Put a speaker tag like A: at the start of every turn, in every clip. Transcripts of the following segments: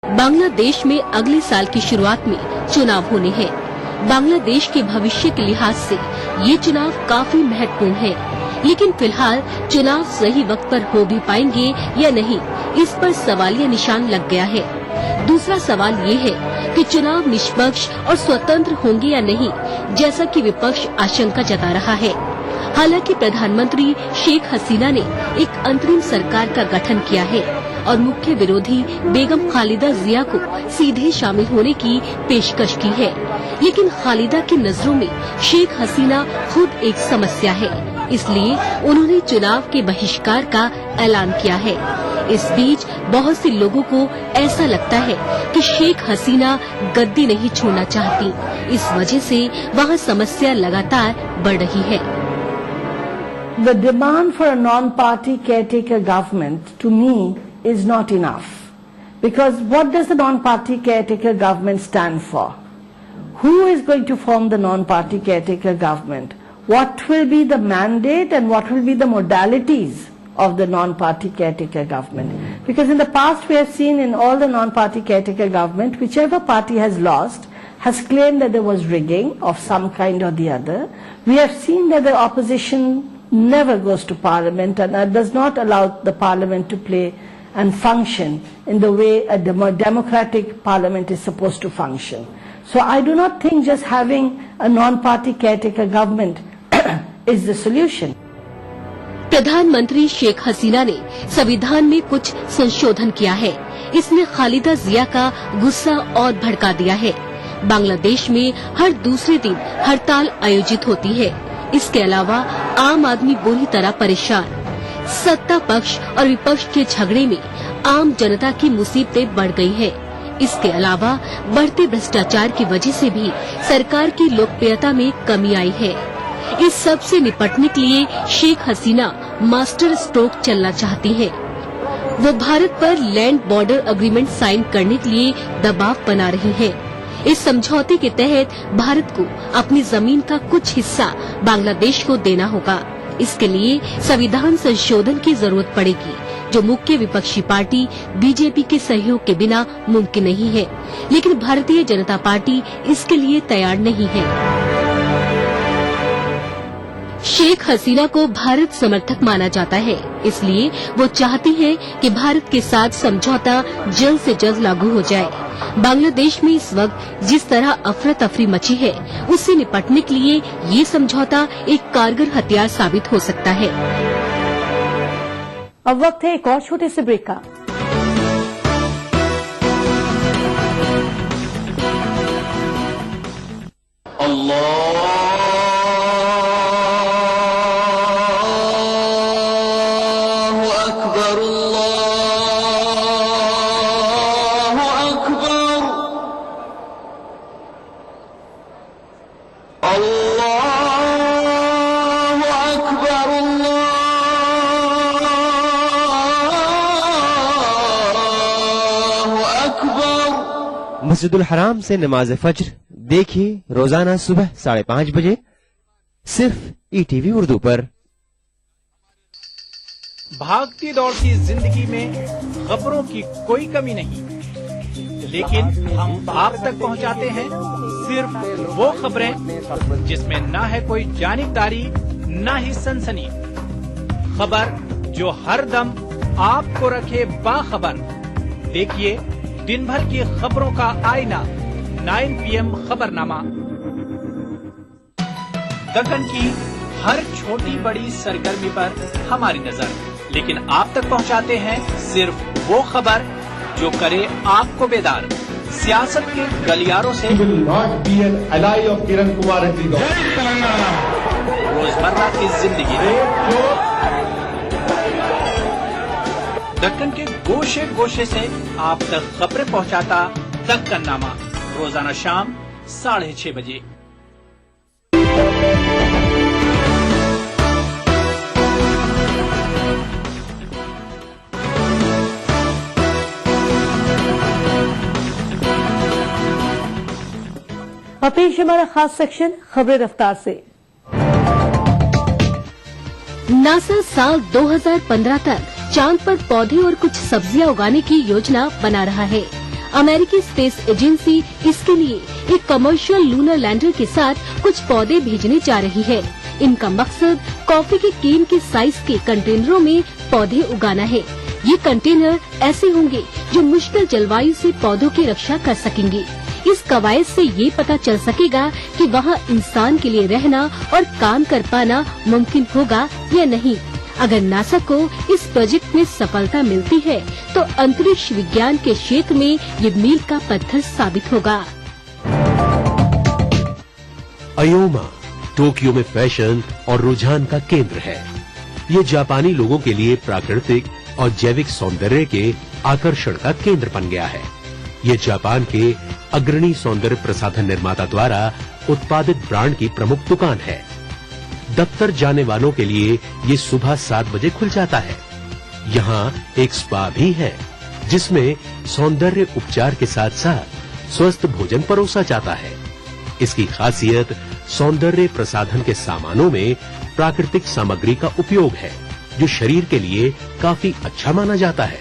A: बांग्लादेश में अगले साल की शुरुआत में चुनाव होने हैं। बांग्लादेश के भविष्य के लिहाज से ये चुनाव काफी महत्वपूर्ण है, लेकिन फिलहाल चुनाव सही वक्त पर हो भी पाएंगे या नहीं, इस पर सवालिया निशान लग गया है। दूसरा सवाल ये है कि चुनाव निष्पक्ष और स्वतंत्र होंगे या नहीं, जैसा कि विपक्ष आशंका जता रहा है। हालांकि प्रधानमंत्री शेख हसीना ने एक अंतरिम सरकार का गठन किया है और मुख्य विरोधी बेगम खालिदा जिया को सीधे शामिल होने की पेशकश की है, लेकिन खालिदा की नजरों में शेख हसीना खुद एक समस्या है, इसलिए उन्होंने चुनाव के बहिष्कार का ऐलान किया है। इस बीच बहुत से लोगों को ऐसा लगता है कि शेख हसीना गद्दी नहीं छोड़ना चाहती, इस वजह से वहाँ समस्या लगातार बढ़ रही है।
B: The demand for a non-party caretaker government, to me, is not enough. Because what does the non-party caretaker government stand for? Who is going to form the non-party caretaker government? What will be the mandate and what will be the modalities of the non-party caretaker government? Because in the past we have seen in all the non-party caretaker government, whichever party has lost has claimed that there was rigging of some kind or the other. We have seen that the opposition never goes to parliament and does not allow the parliament to play and function in the way a democratic parliament is supposed to function. So I do not think just having a non-party caretaker government is the solution.
A: प्रधानमंत्री शेख हसीना ने संविधान में कुछ संशोधन किया है। इसने खालिदा जिया का गुस्सा और भड़का दिया है। बांग्लादेश में हर दूसरे दिन हड़ताल आयोजित होती है। इसके अलावा आम आदमी बुरी तरह परेशान। सत्ता पक्ष और विपक्ष के झगड़े में आम जनता की मुसीबतें बढ़ गई है। इसके अलावा बढ़ते भ्रष्टाचार की वजह से भी सरकार की लोकप्रियता में कमी आई है। इस सब से निपटने के लिए शेख हसीना मास्टर स्ट्रोक चलना चाहती हैं। वो भारत पर लैंड बॉर्डर एग्रीमेंट साइन करने के लिए दबाव बना रही हैं। इस समझौते के तहत भारत को अपनी जमीन का कुछ हिस्सा बांग्लादेश को देना होगा। इसके लिए संविधान संशोधन की जरूरत पड़ेगी, जो मुख्य विपक्षी पार्टी बीजेपी के सहयोग के बिना मुमकिन नहीं है। लेकिन भारतीय जनता पार्टी इसके लिए तैयार नहीं है। शेख हसीना को भारत समर्थक माना जाता है, इसलिए वो चाहती है कि भारत के साथ समझौता जल्द से जल्द लागू हो जाए। बांग्लादेश में इस वक्त जिस तरह अफरा तफरी मची है, उससे निपटने के लिए ये समझौता एक कारगर हथियार साबित हो सकता है।
B: अब वक्त है एक और छोटे से ब्रेक का।
C: मस्जिदुल हराम से नमाज फज्र देखिए रोजाना सुबह 5:30 बजे सिर्फ ईटीवी उर्दू पर।
D: भागती दौड़ती जिंदगी में खबरों की कोई कमी नहीं, लेकिन हम आप तक पहुंचाते हैं सिर्फ वो खबरें जिसमें ना है कोई जानिबदारी, ना ही सनसनी। खबर जो हर दम आपको रखे बाखबर। देखिए दिन भर की खबरों का आईना 9 PM खबरनामा। दक्कन की हर छोटी बड़ी सरगर्मी पर हमारी नजर, लेकिन आप तक पहुंचाते हैं सिर्फ वो खबर जो करे आपको बेदार। सियासत के गलियारों से रोजमर्रा की जिंदगी दक्कन के गोशे गोशे से आप तक खबरें पहुंचाता दक्कननामा, रोजाना शाम 6:30 बजे।
B: और पेश हमारा खास सेक्शन खबरें रफ्तार से।
A: नासा साल 2015 तक चांद पर पौधे और कुछ सब्जियां उगाने की योजना बना रहा है। अमेरिकी स्पेस एजेंसी इसके लिए एक कमर्शियल लूनर लैंडर के साथ कुछ पौधे भेजने जा रही है। इनका मकसद कॉफी के केन के साइज के कंटेनरों में पौधे उगाना है। ये कंटेनर ऐसे होंगे जो मुश्किल जलवायु से पौधों की रक्षा कर सकेंगे। इस कवायद से ये पता चल सकेगा कि वहाँ इंसान के लिए रहना और काम कर पाना मुमकिन होगा या नहीं। अगर नासा को इस प्रोजेक्ट में सफलता मिलती है तो अंतरिक्ष विज्ञान के क्षेत्र में ये मील का पत्थर साबित होगा।
E: अयोमा टोक्यो में फैशन और रुझान का केंद्र है। ये जापानी लोगों के लिए प्राकृतिक और जैविक सौंदर्य के आकर्षण का केंद्र बन गया है। ये जापान के अग्रणी सौंदर्य प्रसाधन निर्माता द्वारा उत्पादित ब्रांड की प्रमुख दुकान है। दफ्तर जाने वालों के लिए ये सुबह 7 बजे खुल जाता है। यहाँ एक स्पा भी है जिसमें सौंदर्य उपचार के साथ साथ स्वस्थ भोजन परोसा जाता है। इसकी खासियत सौंदर्य प्रसाधन के सामानों में प्राकृतिक सामग्री का उपयोग है जो शरीर के लिए काफी अच्छा माना जाता है।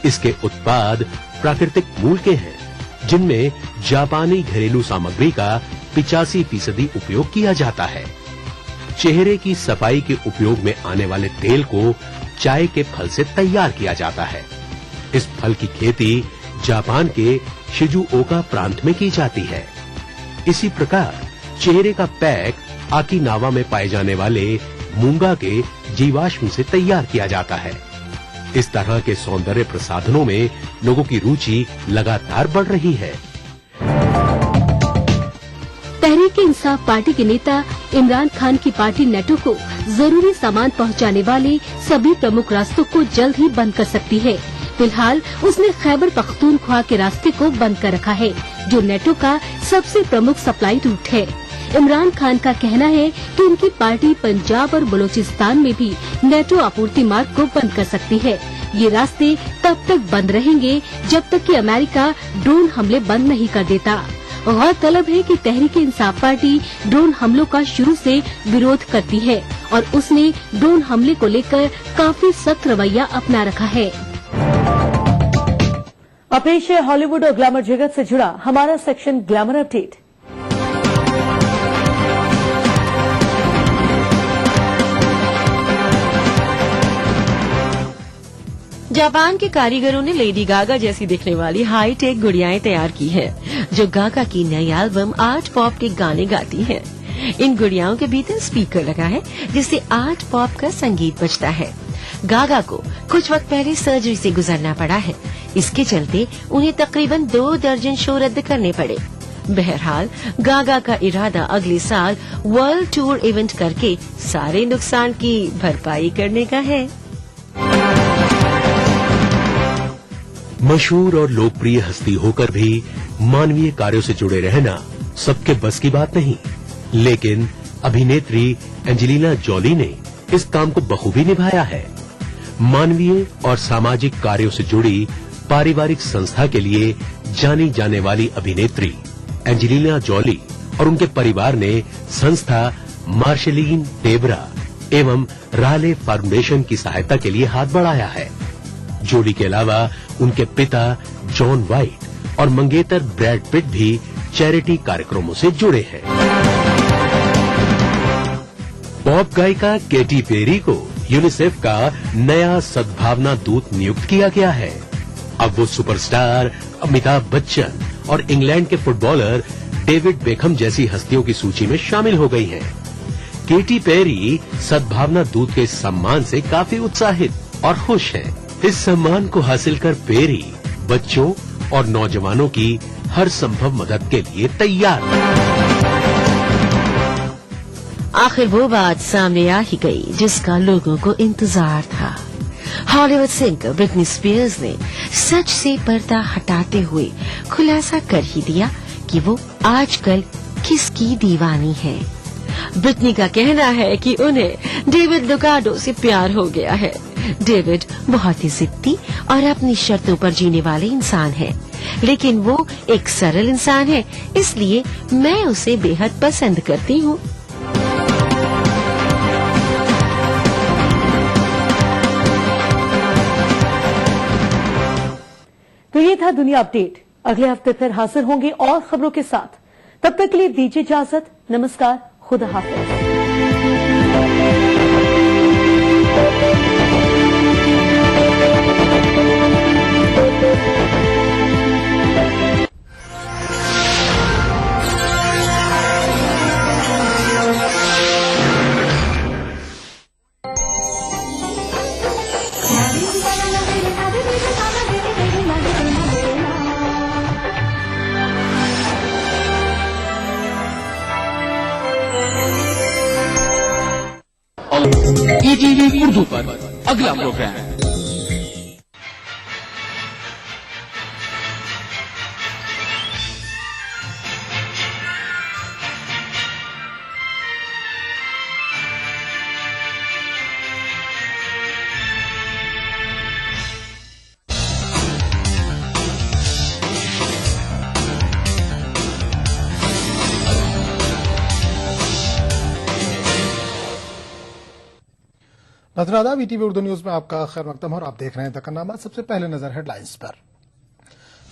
E: इसके उत्पाद प्राकृतिक मूल के हैं जिनमें जापानी घरेलू सामग्री का 85% उपयोग किया जाता है। चेहरे की सफाई के उपयोग में आने वाले तेल को चाय के फल से तैयार किया जाता है। इस फल की खेती जापान के शिजुओका प्रांत में की जाती है। इसी प्रकार चेहरे का पैक आकिनावा में पाए जाने वाले मूंगा के जीवाश्म से तैयार किया जाता है। इस तरह के सौंदर्य प्रसाधनों में लोगों की रुचि लगातार बढ़ रही है।
A: तहरीक इंसाफ पार्टी के नेता इमरान खान की पार्टी नेटो को जरूरी सामान पहुंचाने वाले सभी प्रमुख रास्तों को जल्द ही बंद कर सकती है। फिलहाल उसने खैबर पख्तूनख्वा के रास्ते को बंद कर रखा है जो नेटो का सबसे प्रमुख सप्लाई रूट है। इमरान खान का कहना है कि उनकी पार्टी पंजाब और बलूचिस्तान में भी नेटो आपूर्ति मार्ग को बंद कर सकती है। ये रास्ते तब तक बंद रहेंगे जब तक कि अमेरिका ड्रोन हमले बंद नहीं कर देता। गौरतलब है कि तहरीक इंसाफ पार्टी ड्रोन हमलों का शुरू से विरोध करती है और उसने ड्रोन हमले को लेकर काफी सख्त रवैया अपना रखा है।
F: अब पेश है हॉलीवुड और ग्लैमर जगत से जुड़ा हमारा सेक्शन ग्लैमर अपडेट। जापान के कारीगरों ने लेडी गागा जैसी दिखने वाली हाई टेक गुड़ियाएं तैयार की हैं, जो गागा की नई एल्बम आर्ट पॉप के गाने गाती हैं। इन गुड़ियाओं के भीतर स्पीकर लगा है जिससे आर्ट पॉप का संगीत बजता है। गागा को कुछ वक्त पहले सर्जरी से गुजरना पड़ा है। इसके चलते उन्हें तकरीबन 2 दर्जन शो रद्द करने पड़े। बहरहाल गागा का इरादा अगले साल वर्ल्ड टूर इवेंट करके सारे नुकसान की भरपाई करने का है।
E: मशहूर और लोकप्रिय हस्ती होकर भी मानवीय कार्यों से जुड़े रहना सबके बस की बात नहीं, लेकिन अभिनेत्री एंजेलिना जॉली ने इस काम को बखूबी निभाया है। मानवीय और सामाजिक कार्यों से जुड़ी पारिवारिक संस्था के लिए जानी जाने वाली अभिनेत्री एंजेलिना जॉली और उनके परिवार ने संस्था मार्शलीन टेबरा एवं राले फाउंडेशन की सहायता के लिए हाथ बढ़ाया है। जॉली के अलावा उनके पिता जॉन वाइट और मंगेतर ब्रैड पिट भी चैरिटी कार्यक्रमों से जुड़े हैं। पॉप गायिका केटी पेरी को यूनिसेफ का नया सद्भावना दूत नियुक्त किया गया है। अब वो सुपरस्टार अमिताभ बच्चन और इंग्लैंड के फुटबॉलर डेविड बेकहम जैसी हस्तियों की सूची में शामिल हो गई हैं। केटी पेरी सद्भावना दूत के सम्मान से काफी उत्साहित और खुश हैं। इस सम्मान को हासिल कर पेरी बच्चों और नौजवानों की हर संभव मदद के लिए तैयार है।
F: आखिर वो बात सामने आ ही गई जिसका लोगों को इंतजार था। हॉलीवुड सिंगर ब्रिटनी स्पीयर्स ने सच से पर्दा हटाते हुए खुलासा कर ही दिया कि वो आजकल किसकी दीवानी है। ब्रिटनी का कहना है कि उन्हें डेविड लुकाडो से प्यार हो गया है। डेविड बहुत ही जिद्दी और अपनी शर्तों पर जीने वाले इंसान है, लेकिन वो एक सरल इंसान है, इसलिए मैं उसे बेहद पसंद करती हूँ। तो ये था दुनिया अपडेट।
G: अगले हफ्ते फिर हाजिर होंगे और खबरों के साथ। तब तक के लिए दीजिए इजाजत। नमस्कार, खुदा हाफिज।
H: ईटीवी उर्दू पर अगला प्रोग्राम।
I: नजर आदाब ईटीवी उर्दू न्यूज में आपका खैर मकदम और आप देख रहे हैं दक्कननामा। सबसे पहले नजर हेडलाइंस पर।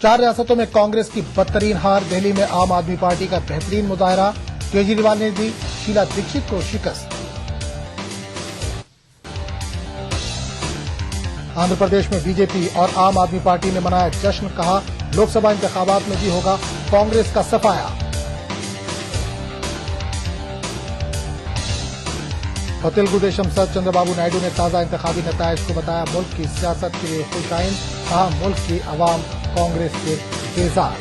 I: 4 रियासतों में कांग्रेस की बदतरीन हार। दिल्ली में आम आदमी पार्टी का बेहतरीन मुजाहरा। केजरीवाल ने दी शीला दीक्षित को शिकस्त। आंध्र प्रदेश में बीजेपी और आम आदमी पार्टी ने मनाया जश्न। कहा लोकसभा इंतखाबात में भी होगा कांग्रेस का सफाया। और तेलुगु देशम सर चंद्रबाबू नायडू ने ताजा इंतखाबी नतायज को बताया मुल्क की सियासत के लिए खुशाइन। कहा मुल्क की अवाम कांग्रेस से बेजार।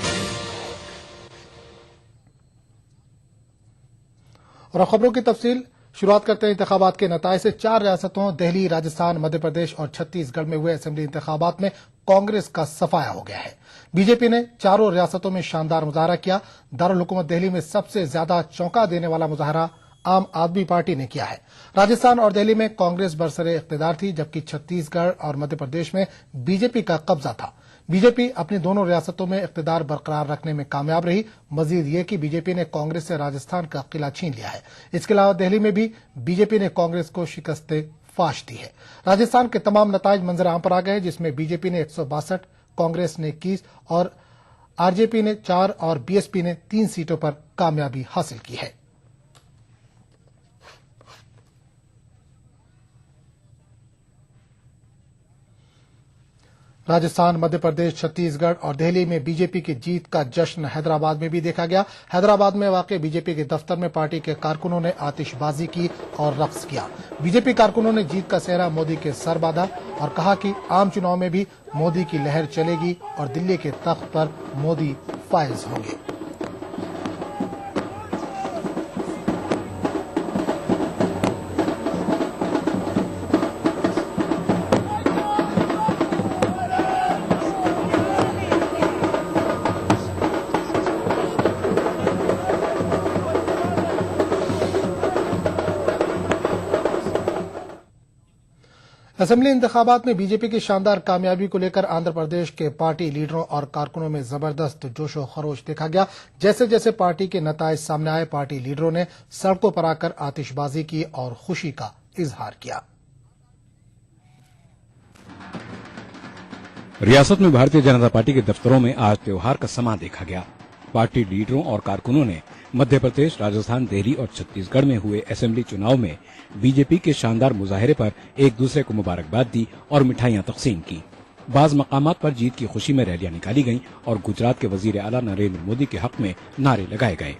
I: और खबरों की तफसील शुरुआत करते हैं इंतखाबात के नतायज से। 4 रियासतों दिल्ली, राजस्थान, मध्य प्रदेश और छत्तीसगढ़ में हुए असेंबली इंतखाबात में कांग्रेस का सफाया हो गया है। बीजेपी ने चारों रियासतों में शानदार मुजाहरा किया। दारुल हुकूमत दिल्ली में सबसे ज्यादा चौंका देने वाला मुजाहरा आम आदमी पार्टी ने किया है। राजस्थान और दिल्ली में कांग्रेस बरसरे इख्तिदार थी, जबकि छत्तीसगढ़ और मध्य प्रदेश में बीजेपी का कब्जा था। बीजेपी अपनी दोनों रियासतों में इख्तिदार बरकरार रखने में कामयाब रही। मजीद ये कि बीजेपी ने कांग्रेस से राजस्थान का किला छीन लिया है। इसके अलावा दिल्ली में भी बीजेपी ने कांग्रेस को शिकस्त फाश दी है। राजस्थान के तमाम नताइज मंजर आम पर आ गए, जिसमें बीजेपी ने 162, कांग्रेस ने 21 और आरजेपी ने 4 और बीएसपी ने 3 सीटों पर कामयाबी हासिल की है। राजस्थान, मध्य प्रदेश, छत्तीसगढ़ और दिल्ली में बीजेपी की जीत का जश्न हैदराबाद में भी देखा गया। हैदराबाद में वाकई बीजेपी के दफ्तर में पार्टी के कारकुनों ने आतिशबाजी की और रक्स किया। बीजेपी कारकुनों ने जीत का सेहरा मोदी के सर बांधा और कहा कि आम चुनाव में भी मोदी की लहर चलेगी और दिल्ली के तख्त पर मोदी फायज होंगे। असेंबली इंतखाबात में बीजेपी की शानदार कामयाबी को लेकर आंध्र प्रदेश के पार्टी लीडरों और कारकुनों में जबरदस्त जोशो खरोश देखा गया। जैसे जैसे पार्टी के नताइज सामने आए, पार्टी लीडरों ने सड़कों पर आकर आतिशबाजी की और खुशी का इजहार किया।
J: रियासत में भारतीय जनता पार्टी के दफ्तरों में आज त्योहार का समा देखा गया। पार्टी लीडरों और कारकुनों ने मध्य प्रदेश, राजस्थान, दिल्ली और छत्तीसगढ़ में हुए असेंबली चुनाव में बीजेपी के शानदार मुजाहरे पर एक दूसरे को मुबारकबाद दी और मिठाइयां तकसीम की। बाज मकामात पर जीत की खुशी में रैलियां निकाली गईं और गुजरात के वजीर आला नरेंद्र मोदी के हक में नारे लगाए गए।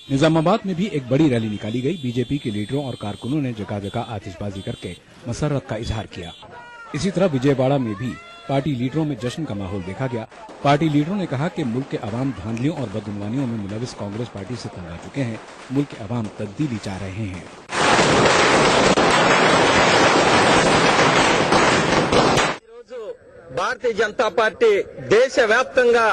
J: निजामाबाद में भी एक बड़ी रैली निकाली गई। बीजेपी के लीडरों और कारकुनों ने जगह जगह आतिशबाजी करके मसर्रत का इजहार किया। इसी तरह विजयवाड़ा में भी पार्टी लीडरों में जश्न का माहौल देखा गया। पार्टी लीडरों ने कहा कि मुल्क के अवाम धांधलियों और बदगुमानियों में मुलविस कांग्रेस पार्टी से तंग आ चुके हैं। मुल्क के अवाम तब्दीली चाह रहे हैं।
K: భారతీయ జనతా పార్టీ దేశవ్యాప్తంగా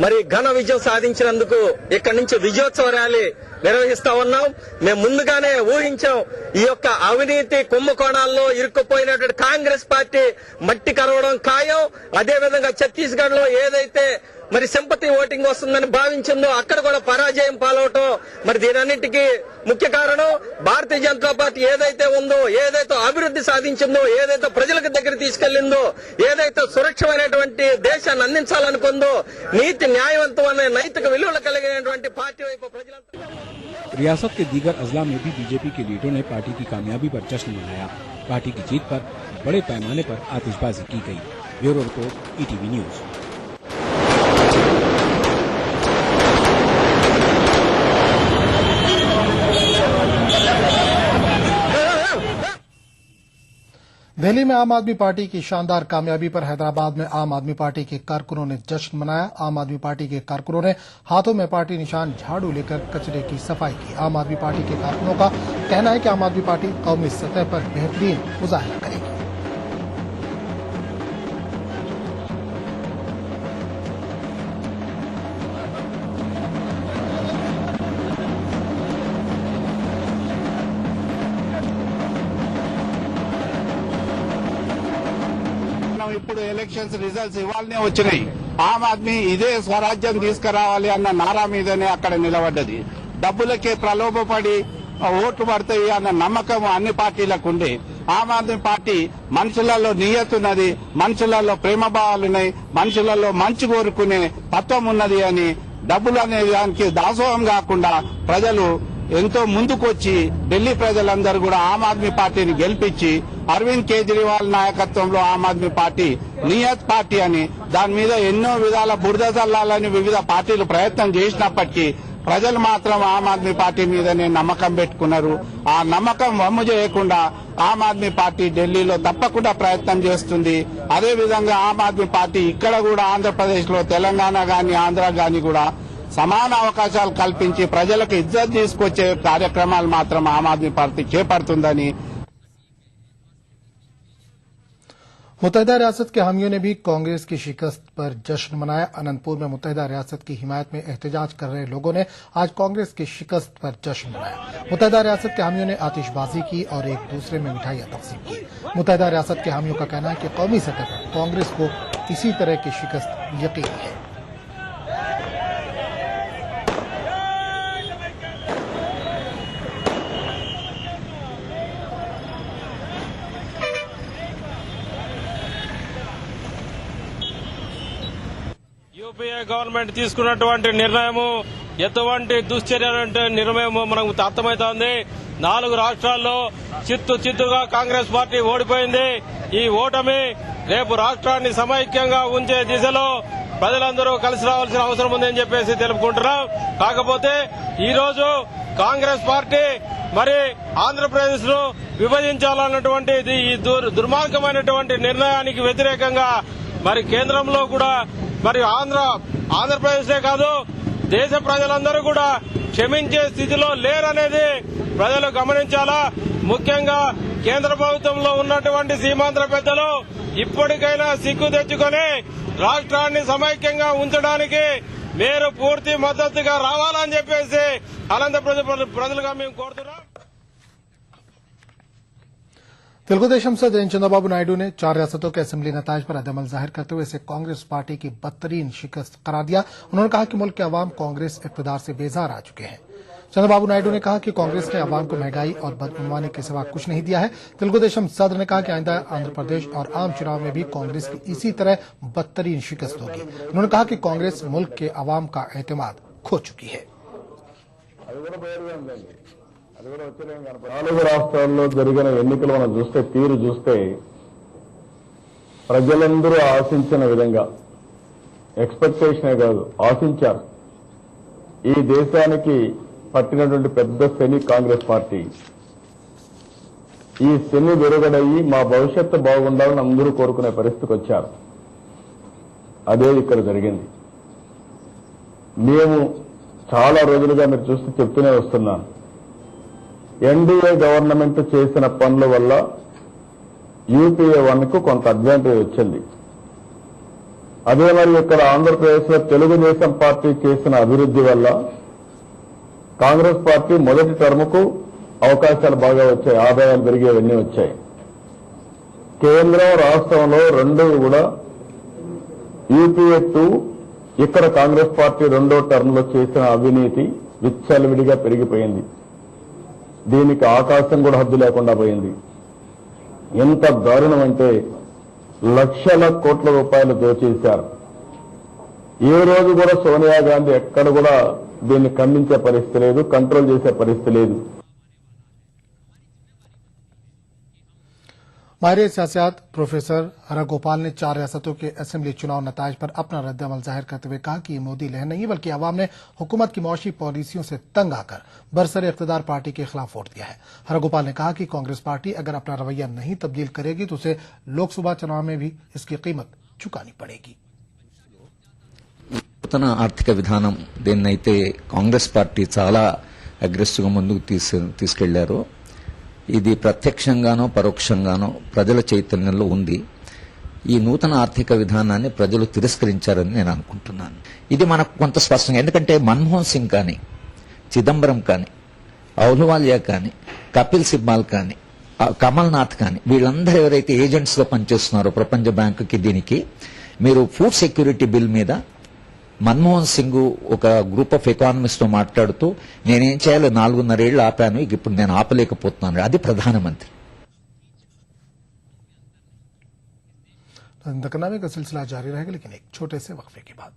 K: మరి ఘన విజయం సాధించినందుకు ఇక్కడి నుంచి విజయోత్సవ ర్యాలీ నిర్వహిస్తా ఉన్నాం. మేము ముందుగానే ఊహించాం ఈ యొక్క అవినీతి కుంభకోణాల్లో ఇరుక్కుపోయినటువంటి కాంగ్రెస్ పార్టీ మట్టి కరవడం ఖాయం. అదేవిధంగా ఛత్తీస్గఢ్ లో ఏదైతే మరి సింపతి ఓటింగ్ వస్తుందని భావించిందో అక్కడ కూడా పరాజయం పాలవటం. మరి దీనన్నింటికీ ముఖ్య కారణం భారతీయ జనతా పార్టీ ఏదైతే ఉందో, ఏదైతే అభివృద్ధి సాధించిందో, ఏదైతే ప్రజలకు దగ్గర తీసుకెళ్లిందో, ఏదైతే సురక్షమైనటువంటి దేశాన్ని అందించాలనుకుందో, నీతి న్యాయవంతమైన నైతిక విలువలు కలిగినటువంటి పార్టీ వైపు ప్రజలంతా
J: रियासत के दीगर अजला में भी बीजेपी के लीडरों ने पार्टी की कामयाबी पर जश्न मनाया। पार्टी की जीत पर बड़े पैमाने पर आतिशबाजी की गई। Bureau report, ETV news.
I: Delhi में आम आदमी पार्टी की शानदार कामयाबी पर हैदराबाद में आम आदमी पार्टी के कारकुनों ने जश्न मनाया। आम आदमी पार्टी के कारकुनों ने हाथों में पार्टी निशान झाड़ू लेकर कचरे की सफाई की। आम आदमी पार्टी के कारकुनों का कहना है कि आम आदमी पार्टी कौमी सतह पर बेहतरीन मुजाहरा करेगी।
L: ఇప్పుడు ఎలక్షన్స్ రిజల్ట్స్ ఇవాళనే వచ్చినాయి. ఆమ్ ఆద్మీ ఇదే స్వరాజ్యం తీసుకురావాలి అన్న నారా మీదనే అక్కడ నిలబడ్డది. డబ్బులకే ప్రలోభపడి ఓట్లు పడతాయి అన్న నమ్మకం అన్ని పార్టీలకు ఉండే. ఆమ్ ఆద్మీ పార్టీ మనుషులలో నియతున్నది, మనుషులలో ప్రేమభావాలున్నాయి, మనుషులలో మంచి కోరుకునే తత్వం ఉన్నది అని డబ్బులు అనే దానికి దాసోహం కాకుండా ప్రజలు ఎంతో ముందుకొచ్చి ఢిల్లీ ప్రజలందరూ కూడా ఆమ్ ఆద్మీ పార్టీని గెలిపించి అరవింద్ కేజ్రీవాల్ నాయకత్వంలో ఆమ్ ఆద్మీ పార్టీ నియత్ పార్టీ అని దాని మీద ఎన్నో విధాల బురద చల్లాలని వివిధ పార్టీలు ప్రయత్నం చేసినప్పటికీ ప్రజలు మాత్రం ఆమ్ ఆద్మీ పార్టీ మీదనే నమ్మకం పెట్టుకున్నారు. ఆ నమ్మకం వమ్ము చేయకుండా ఆమ్ ఆద్మీ పార్టీ ఢిల్లీలో తప్పకుండా ప్రయత్నం చేస్తుంది. అదేవిధంగా ఆమ్ ఆద్మీ పార్టీ ఇక్కడ కూడా ఆంధ్రప్రదేశ్ లో తెలంగాణ గాని ఆంధ్ర గాని కూడా సమాన అవకాశాలు కల్పించి ప్రజలకు ఇజ్జత్ తీసుకొచ్చే కార్యక్రమాలు మాత్రం ఆమ్ ఆద్మీ పార్టీ చేపడుతుందని
I: मुत्तहिदा रियासत के हामियों ने भी कांग्रेस की शिकस्त पर जश्न मनाया। अनंतपुर में मुत्तहिदा रियासत की हिमायत में एहतजाज कर रहे लोगों ने आज कांग्रेस की शिकस्त पर जश्न मनाया। मुत्तहिदा रियासत के हामियों ने आतिशबाजी की और एक दूसरे में मिठाइयां तकसीम की। मुत्तहिदा रियासत के हामियों का कहना है कि कौमी सतह पर कांग्रेस को इसी तरह की शिकस्त यकीन है।
M: యూపీఏ గవర్నమెంట్ తీసుకున్నటువంటి నిర్ణయము ఎటువంటి దుశ్చర్య నిర్ణయము మనకు అర్థమవుతోంది. 4 రాష్ట్రాల్లో చిత్తుగా కాంగ్రెస్ పార్టీ ఓడిపోయింది. ఈ ఓటమి రేపు రాష్ట్రాన్ని సమైక్యంగా ఉంచే దిశలో ప్రజలందరూ కలిసి రావాల్సిన అవసరం ఉందని చెప్పేసి తెలుపుకుంటున్నాం. కాకపోతే ఈ రోజు కాంగ్రెస్ పార్టీ మరి ఆంధ్రప్రదేశ్ ను విభజించాలన్నటువంటి ఈ దుర్మార్గమైనటువంటి నిర్ణయానికి వ్యతిరేకంగా మరి కేంద్రంలో కూడా మరి ఆంధ్రప్రదేశే కాదు దేశ ప్రజలందరూ కూడా క్షమించే స్థితిలో లేరనేది ప్రజలు గమనించాలా. ముఖ్యంగా కేంద్ర ప్రభుత్వంలో ఉన్నటువంటి సీమాంధ్ర పెద్దలు ఇప్పటికైనా సిగ్గు తెచ్చుకొని రాష్ట్రాన్ని సమైక్యంగా ఉంచడానికి మీరు పూర్తి మద్దతుగా రావాలని చెప్పేసి అనంతపురం ప్రజలుగా మేము కోరుతున్నాం.
I: तेलुगुदेशम से जयंत चंद्रबाबू नायडू ने 4 रियासतों के असेंबली नताज पर अदमल जाहिर करते हुए इसे कांग्रेस पार्टी की बदतरीन शिकस्त करार दिया। उन्होंने कहा कि मुल्क के अवाम कांग्रेस इक्तदार से बेजार आ चुके हैं। चंद्रबाबू नायडू ने कहा कि कांग्रेस ने अवाम को महंगाई और बदउनवानी के सिवा कुछ नहीं दिया है। तेलुगुदेशम सदर ने कहा कि आइंदा आंध्र प्रदेश और आम चुनाव में भी कांग्रेस की इसी तरह बदतरीन शिकस्त होगी। उन्होंने कहा कि कांग्रेस मुल्क के अवाम का एतमाद खो चुकी है।
N: 4 రాష్ట్రాల్లో జరిగిన ఎన్నికలు మనం చూస్తే తీరు చూస్తే ప్రజలందరూ ఆశించిన విధంగా ఎక్స్పెక్టేషనే కాదు ఆశించారు. ఈ దేశానికి పట్టినటువంటి పెద్ద శని కాంగ్రెస్ పార్టీ. ఈ శని విరగడయ్యి మా భవిష్యత్తు బాగుండాలని అందరూ కోరుకునే పరిస్థితికి వచ్చారు. అదే ఇక్కడ జరిగింది. మేము చాలా రోజులుగా మీరు చూస్తే చెప్తూనే వస్తున్నాను. ఎన్డీఏ గవర్నమెంట్ చేసిన పనుల వల్ల యూపీఏ 1 కు కొంత అడ్వాంటేజ్ వచ్చింది. అదే మరి ఇక్కడ ఆంధ్రప్రదేశ్ లో తెలుగుదేశం పార్టీ చేసిన అభివృద్ధి వల్ల కాంగ్రెస్ పార్టీ మొదటి టర్మ్కు అవకాశాలు బాగా వచ్చాయి, ఆదాయాలు పెరిగేవన్నీ వచ్చాయి. కేంద్రం రాష్ట్రంలో రెండు కూడా యూపీఏ 2 ఇక్కడ కాంగ్రెస్ పార్టీ రెండో టర్మ్లో చేసిన అవినీతి విచ్చలవిడిగా పెరిగిపోయింది. దీనికి ఆకాశం కూడా హద్దు లేకుండా పోయింది. ఎంత దారుణం అంటే లక్షల కోట్ల రూపాయలు దోచేశారు. ఏ రోజు కూడా సోనియా గాంధీ ఎక్కడ కూడా దీన్ని ఖండించే పరిస్థితి లేదు, కంట్రోల్ చేసే పరిస్థితి లేదు.
I: माहिर सियासत प्रोफेसर हरा गोपाल ने 4 रियासतों के असेंबली चुनाव नतायज पर अपना रद्दअमल जाहिर करते हुए कहा कि ये मोदी लहर नहीं बल्कि अवाम ने हुकूमत की मौशी पॉलिसियों से तंग आकर बरसर इख्तिदार पार्टी के खिलाफ वोट दिया है। हरा गोपाल ने कहा कि कांग्रेस पार्टी अगर अपना रवैया नहीं तब्दील करेगी तो उसे लोकसभा चुनाव में भी इसकी कीमत चुकानी पड़ेगी।
O: నూతన ఆర్థిక విధానం దేన్నైతే కాంగ్రెస్ పార్టీ చాలా అగ్రెసివ్ గా ముందుకు తీసుకెళ్లారో ఇది ప్రత్యక్షంగానో పరోక్షంగానో ప్రజల చైతన్యంలో ఉంది. ఈ నూతన ఆర్థిక విధానాన్ని ప్రజలు తిరస్కరించారని నేను అనుకుంటున్నాను. ఇది మనకు కొంత స్పష్టంగా, ఎందుకంటే మన్మోహన్ సింగ్ కానీ, చిదంబరం కానీ, అహ్లూవాలియా కానీ, కపిల్ సిబ్బాల్ కానీ, కమల్నాథ్ కానీ వీళ్ళందరూ ఎవరైతే ఏజెంట్స్ గా పనిచేస్తున్నారో ప్రపంచ బ్యాంకుకి దీనికి, మీరు ఫుడ్ సెక్యూరిటీ బిల్ మీద మన్మోహన్ సింగ్ ఒక గ్రూప్ ఆఫ్ ఎకానమిస్ట్ తో మాట్లాడుతూ నేనేం చేయాలో 4.5 ఏళ్లు ఆపాను, ఇప్పుడు నేను ఆపలేకపోతున్నాను. అది ప్రధానమంత్రి.
I: दकनामे का सिलसिला जारी रहेगा लेकिन एक छोटे से वक्फे के बाद।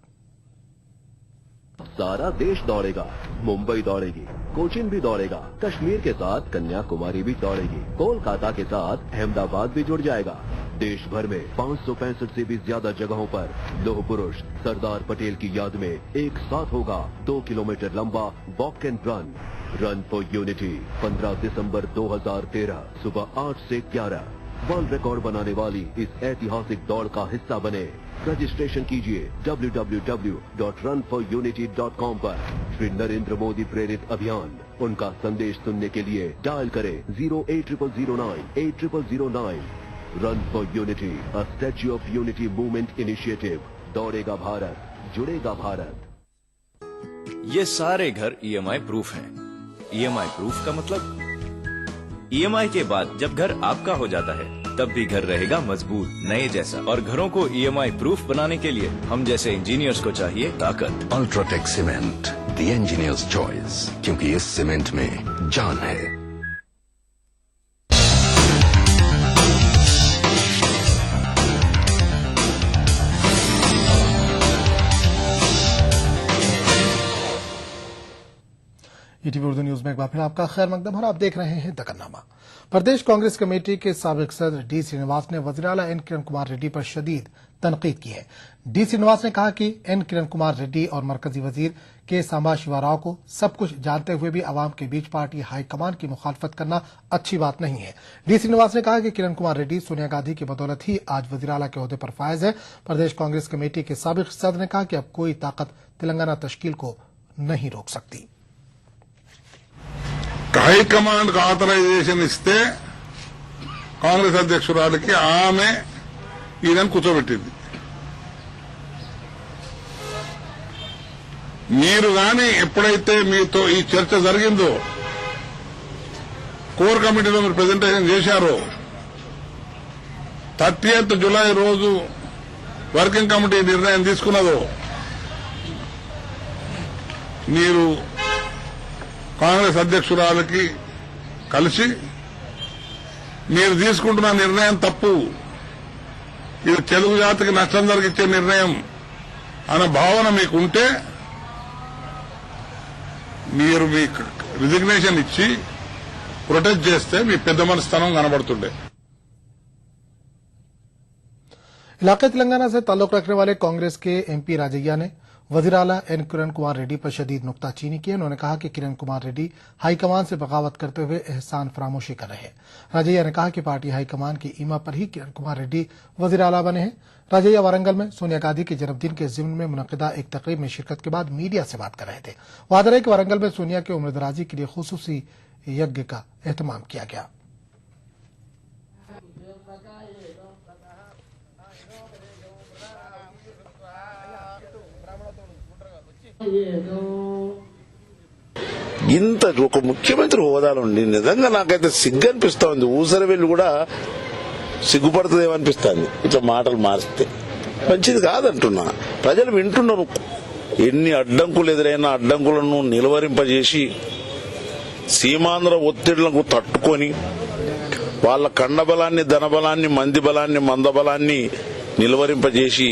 P: सारा देश दौड़ेगा, मुंबई दौड़ेगी, कोचीन भी दौड़ेगा, कश्मीर के साथ कन्याकुमारी भी दौड़ेगी, कोलकाता के साथ अहमदाबाद भी जुड़ जाएगा। देश भर में 565 से भी ज्यादा जगहों पर लौह पुरुष सरदार पटेल की याद में एक साथ होगा 2 किलोमीटर लंबा walk and run for unity. 15 दिसंबर 2013 सुबह 8 से 11 वर्ल्ड रिकॉर्ड बनाने वाली इस ऐतिहासिक दौड़ का हिस्सा बने। रजिस्ट्रेशन कीजिए www.runforunity.com पर। श्री नरेंद्र मोदी प्रेरित अभियान, उनका संदेश सुनने के लिए डायल करें 08009 run for unity, a statue of unity movement initiative. दौड़ेगा भारत, जुड़ेगा भारत।
Q: ये सारे घर EMI प्रूफ हैं। EMI प्रूफ का मतलब EMI के बाद जब घर आपका हो जाता है तब भी घर रहेगा मजबूत, नए जैसा। और घरों को EMI प्रूफ बनाने के लिए हम जैसे इंजीनियर्स को चाहिए ताकत।
R: UltraTech cement, the engineers choice, क्योंकि इस सीमेंट में जान है।
I: ईटीवी उर्दू न्यूज में एक बार फिर आपका खैर मकदम और आप देख रहे हैं दकन्नामा। प्रदेश कांग्रेस कमेटी के साबिक सदर डी श्रीनिवास ने वज़ीर-ए-आला एन किरण कुमार रेड्डी पर शदीद तनकीद की है। डी श्रीनिवास ने कहा कि एन किरण कुमार रेड्डी और मरकजी वजीर के सांबा शिवराव को सब कुछ जानते हुए भी अवाम के बीच पार्टी हाईकमान की मुखालफत करना अच्छी बात नहीं है। डी श्रीनिवास ने कहा कि किरण कुमार रेड्डी सोनिया गांधी की बदौलत ही आज वज़ीर-ए-आला के ओहदे पर फायज है। प्रदेश कांग्रेस कमेटी के साबिक सदर ने कहा कि अब कोई ताकत तेलंगाना तश्कील को नहीं रोक सकती।
S: హైకమాండ్ కు ఆథరైజేషన్ ఇస్తే కాంగ్రెస్ అధ్యక్షురాలికి ఆమె ఈయనను కూర్చోబెట్టింది. మీరు గాని ఎప్పుడైతే మీతో ఈ చర్చ జరిగిందో, కోర్ కమిటీలో మీరు ప్రెజెంటేషన్ చేశారో, 30th జులై రోజు వర్కింగ్ కమిటీ నిర్ణయం తీసుకున్నదో, మీరు కాంగ్రెస్ అధ్యక్షురాలకి కలిసి మీరు తీసుకుంటున్న నిర్ణయం తప్పు, ఇది తెలుగు జాతికి నష్టం జరిగించే నిర్ణయం అన్న భావన మీకుంటే మీరు మీ రిజిగ్నేషన్ ఇచ్చి ప్రొటెస్ట్ చేస్తే మీ పెద్ద మనస్తనం కనబడుతుండే।
I: इलाके तेलंगाना से ताल्लुक रखने वाले कांग्रेस के एमपी राजैया ने वज़ीर-ए-आला एन किरण कुमार रेड्डी पर शदीद नुक्ताचीनी की। उन्होंने कहा कि किरण कुमार रेड्डी हाईकमान से बगावत करते हुए एहसान फरामोशी कर रहे हैं। राजैया ने कहा कि पार्टी हाईकमान की ईमा पर ही किरण कुमार रेड्डी वज़ीर-ए-आला बने हैं। राजैया वारंगल में सोनिया गांधी के जन्मदिन के जिम्न में मुनक़िदा एक तकरीब में शिरकत के बाद मीडिया से बात कर रहे थे। वादा रहे कि वारंगल में सोनिया के उम्रदराजी के लिए खुसूसी यज्ञ का एहतमाम किया गया।
T: ఇంత ఒక ముఖ్యమంత్రి హోదాలో ఉండి నిజంగా నాకైతే సిగ్గు అనిపిస్తా ఉంది. ఊసర వెళ్ళి కూడా సిగ్గుపడుతుందేమనిపిస్తుంది ఇట్లా మాటలు మారిస్తే. మంచిది కాదంటున్నా. ప్రజలు వింటున్నారు. ఎన్ని అడ్డంకులు ఎదురైనా అడ్డంకులను నిలువరింపజేసి సీమాంధ్ర ఒత్తిళ్లకు తట్టుకొని వాళ్ళ కండబలాన్ని, ధనబలాన్ని, మంది బలాన్ని, మందబలాన్ని నిలువరింపజేసి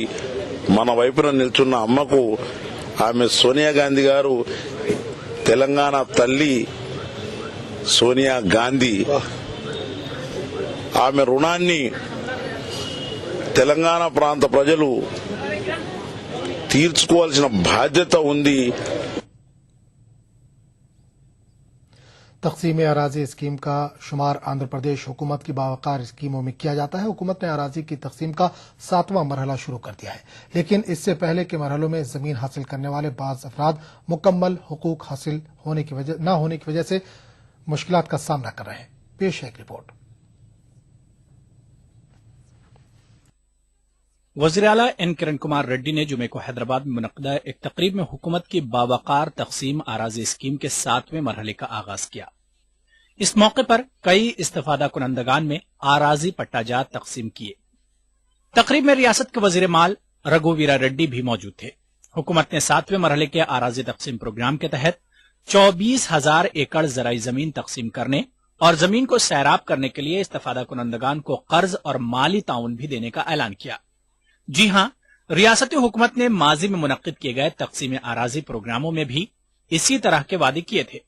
T: మన వైపున నిల్చున్న అమ్మకు ఆమె సోనియా గాంధీ గారు, తెలంగాణ తల్లి సోనియా గాంధీ, ఆమె రుణాన్ని తెలంగాణ ప్రాంత ప్రజలు తీర్చుకోవాల్సిన బాధ్యత ఉంది.
I: तकसीम अराजी स्कीम का शुमार आंध्र प्रदेश हुकूमत की बावकार स्कीमों में किया जाता है। हुकूमत ने अराजी की तकसीम का 7वां मरहला शुरू कर दिया है, लेकिन इससे पहले के मरहलों में जमीन हासिल करने वाले बाज अफराद मुकम्मल हुकूक हासिल न होने की वजह से मुश्किलात का सामना कर रहे हैं। पेश है एक रिपोर्ट।
D: वज़ीर आला एन किरण कुमार रेड्डी ने जुमे को हैदराबाद में मुनक़दा एक तकरीब में हुकूमत की बावकार तकसीम आराजी स्कीम के 7वें मरहले का आगाज किया। इस मौके पर कई इस्तेफादा कुनंदगान में आराजी पट्टाजात तकसीम किए। तकरीब में रियासत के वज़ीर माल रघुवीरा रेड्डी भी मौजूद थे। हुकूमत ने 7वें मरहले के आराजी तकसीम प्रोग्राम के तहत 24,000 एकड़ ज़राई जमीन तकसीम करने और जमीन को सैराब करने के लिए इस्तेफादा कुनंदगान को कर्ज और माली ताउन भी देने का ऐलान किया। जी हां, रियासती हुकूमत ने माजी में मुनक्किद किए गए तकसीम आराजी प्रोग्रामों में भी इसी तरह के वादे किए थे।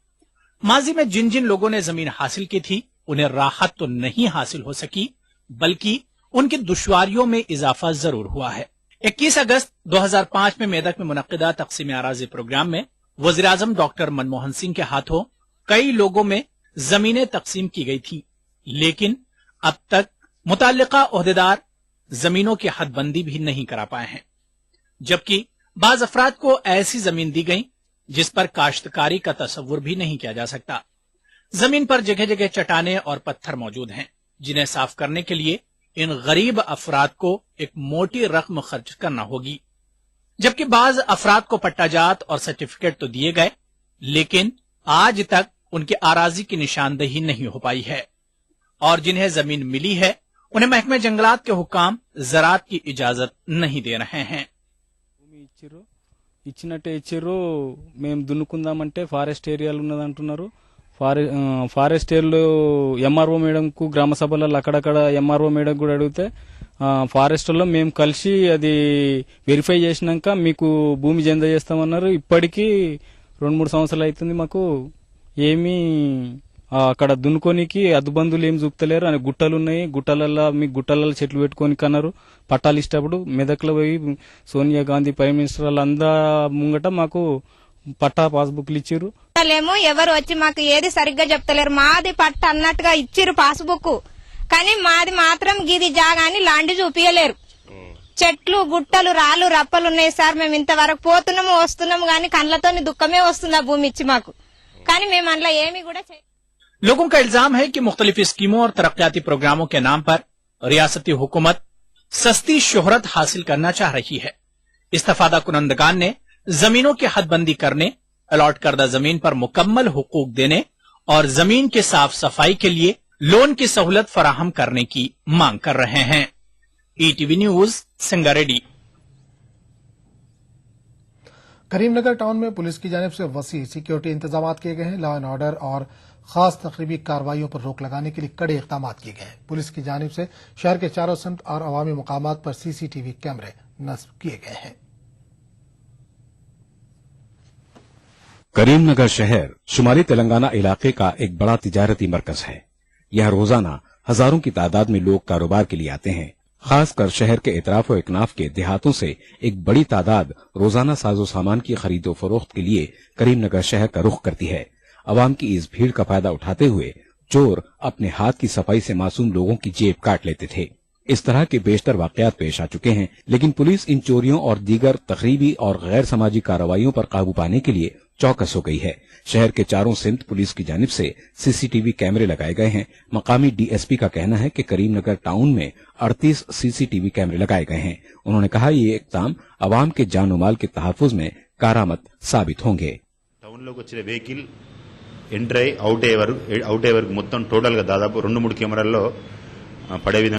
D: माजी में जिन जिन लोगों ने जमीन हासिल की थी उन्हें राहत तो नहीं हासिल हो सकी, बल्कि उनकी दुश्वारियों में इजाफा जरूर हुआ है। 21 अगस्त 2005 में मेदक में मुनक्किदा तकसीम आराजी प्रोग्राम में वज़ीर आज़म डॉक्टर मनमोहन सिंह के हाथों कई लोगों में जमीनें तकसीम की गई थी, लेकिन अब तक मुताल्लिका ओहदेदार जमीनों की हदबंदी भी नहीं करा पाए हैं, जबकि बाज अफराद को ऐसी जमीन दी गई जिस पर काश्तकारी का तस्वुर भी नहीं किया जा सकता। जमीन पर जगह जगह चट्टाने और पत्थर मौजूद हैं, जिन्हें साफ करने के लिए इन गरीब अफराद को एक मोटी रकम खर्च करना होगी। जबकि बाज अफराद को पट्टाजात और सर्टिफिकेट तो दिए गए, लेकिन आज तक उनकी आराजी की निशानदेही नहीं हो पाई है, और जिन्हें जमीन मिली है उन्हें महकमे जंगलात के हुक्काम ज़राअत की इजाजत नहीं दे रहे हैं।
U: ఇచ్చినట్టే ఇచ్చిర్రు, మేము దున్నుకుందామంటే ఫారెస్ట్ ఏరియాలు ఉన్నదంటున్నారు. ఫారెస్ట్ ఏరియాలో ఎంఆర్ఓ మేడంకు గ్రామ సభలలో అక్కడక్కడ ఎంఆర్ఓ మేడం కూడా అడిగితే ఫారెస్ట్లో మేము కలిసి అది వెరిఫై చేసినాక మీకు భూమి జంద చేస్తామన్నారు. ఇప్పటికీ 2-3 సంవత్సరాలు అవుతుంది. మాకు ఏమీ అక్కడ దున్నుకోనికి అద్దుబందులు ఏం చూపుతలేరు. అని గుట్టలు ఉన్నాయి, గుట్టలలో చెట్లు పెట్టుకొని కన్నారు. పట్టాలు ఇష్టప్పుడు మెదక్లో పోయి సోనియా గాంధీ ప్రైమ్ మినిస్టర్ వాళ్ళందా ముంగట మాకు పట్టా పాస్బుక్లు ఇచ్చిర్రు.
V: ఎవరు వచ్చి మాకు ఏది సరిగ్గా చెప్తలేరు. మాది పట్ట అన్నట్టుగా ఇచ్చిర్రు పాస్బుక్, కానీ మాది మాత్రం గిది జాగా అని లాంటి చూపియలేరు. చెట్లు, గుట్టలు, రాళ్ళు, రప్పలు ఉన్నాయి సార్. మేము ఇంతవరకు పోతున్నాము వస్తున్నాము, కానీ కళ్ళతోని దుఃఖమే వస్తుంది ఆ భూమి ఇచ్చి మాకు, కానీ మేము అందులో ఏమి కూడా
D: लोगों का इल्जाम है कि मुख्तलिफ स्कीमों और तरक्याती प्रोग्रामों के नाम पर रियासती हुकूमत सस्ती शोहरत हासिल करना चाह रही है। इस्तेफादा कुनंदगान ने जमीनों की हदबंदी करने, अलॉट करदा जमीन पर मुकम्मल हुकूक देने और जमीन के साफ सफाई के लिए लोन की सहूलत फराहम करने की मांग कर रहे हैं। ETV news, Sangareddy.
I: Karimnagar town में पुलिस की जानिब से वसी सिक्योरिटी इंतजाम किए गए हैं। लॉ एंड ऑर्डर और खास तकरीबी कार्रवाइयों पर रोक लगाने के लिए कड़े इकदाम किए गए हैं। पुलिस की जानिब से शहर के चारों सम्त और अवामी मुकामात पर सीसीटीवी कैमरे नस्ब किए गए हैं।
J: करीमनगर शहर शुमाली तेलंगाना इलाके का एक बड़ा तिजारती मरकज है। यहाँ रोजाना हजारों की तादाद में लोग कारोबार के लिए आते हैं। खासकर शहर के इतराफ और इकनाफ के देहातों से एक बड़ी तादाद रोजाना साजो सामान की खरीदो फरोख्त के लिए करीमनगर शहर का रुख करती है। अवाम की इस भीड़ का फायदा उठाते हुए चोर अपने हाथ की सफाई से मासूम लोगों की जेब काट लेते थे। इस तरह के बेशतर वाकयात पेश आ चुके हैं, लेकिन पुलिस इन चोरियों और दीगर तकरीबी और गैर समाजी कार्रवाइयों पर काबू पाने के लिए चौकस हो गई है। शहर के चारों सिमत पुलिस की जानिब से सीसीटीवी कैमरे लगाए गए हैं। मकामी डीएसपी का कहना है कि करीमनगर टाउन में 38 सीसीटीवी कैमरे लगाए गए हैं। उन्होंने कहा ये इक़दाम अवाम के जान माल के तहफ़्फ़ुज़ में कारामद साबित होंगे।
W: టౌన్లోకి వచ్చిన వెహికల్
B: ఎంటర్ అయ్యి అవుట్ అయ్యే వరకు మొత్తం టోటల్గా దాదాపు 2-3 కెమెరాల్లో పడే విధంగా